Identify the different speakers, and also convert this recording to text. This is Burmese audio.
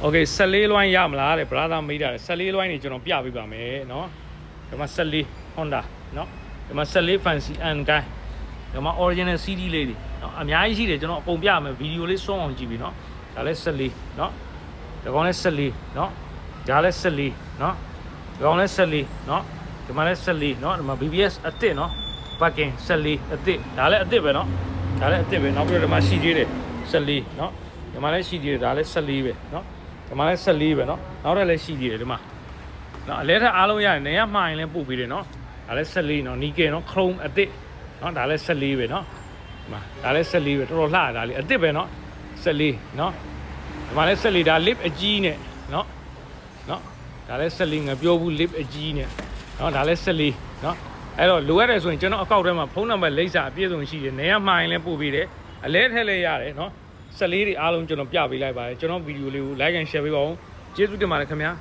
Speaker 1: Okay 14လွိုင်းရမလားတဲ့ brother မေးတာ14လွိုင်းနေကျွန်တော်ပြပေးပါမယ်เนาะဒီမှာ14 Honda เนาะဒီမှာ14 fancy and guy ဒီမှာ original CD လေးတွေเนาะအများကြီးရှိတယ်ကျွန်တော်အကုန်ပြမယ်ဗီဒီယိုလေးစွန့်အောင်ကြည့်ပြီเนาะဒါလည်း14เนาะဒီကောင်လည်း14เนาะဒါလည်း14เนาะဒီကောင်လည်း14เนาะဒီမှာလည်း14เนาะဒီမှာ BBS အစ်စ်เนาะ parking 14အစ်စ်ဒါလည်းအစ်စ်ပဲเนาะဒါလည်းအစ်စ်ပဲနောက်ပြီးတော့ဒီမှာရှိသေးတယ်14เนาะဒီမှာလည်းရှိသေးတယ်ဒါလည်း14ပဲเนาะဒီမှာလည်း14ပဲเนาะနောက်ထပ်လည်းရှိသေးတယ်ဒီမှာเนาะအလဲထက်အားလုံးရတယ်နေရမှားရင်လည်းပို့ပေးတယ်เนาะဒါလည်း14เนาะနီကယ်เนาะ chrome အစ်စ်เนาะဒါလည်း14ပဲเนาะဒီမှာဒါလည်း14ပဲတော်တော်လှတာဒါလေးအစ်စ်ပဲเนาะ14เนาะဒီမှာလည်း14ဒါ lip အကြီးနဲ့เนาะဒါလည်း14ငါပြောဘူး lip အကြီးနဲ့เนาะဒါလည်း14เนาะအဲ့တော့လိုအပ်တယ်ဆိုရင်ကျွန်တော်အကောက်ထဲမှာဖုန်းနံပါတ်လိပ်စာအပြည့်စုံရှိတယ်နေရမှားရင်လည်းပို့ပေးတယ်အလဲထက်လည်းရတယ်เนาะ14တွေအားလုံးကျွန်တော်ပြပေးလိုက်ပါတယ်ကျွန်တော်ဗီဒီယိုလေးကို like and share ပေးပါဦးကျေးဇူးတင်ပါတယ်ခင်ဗျာ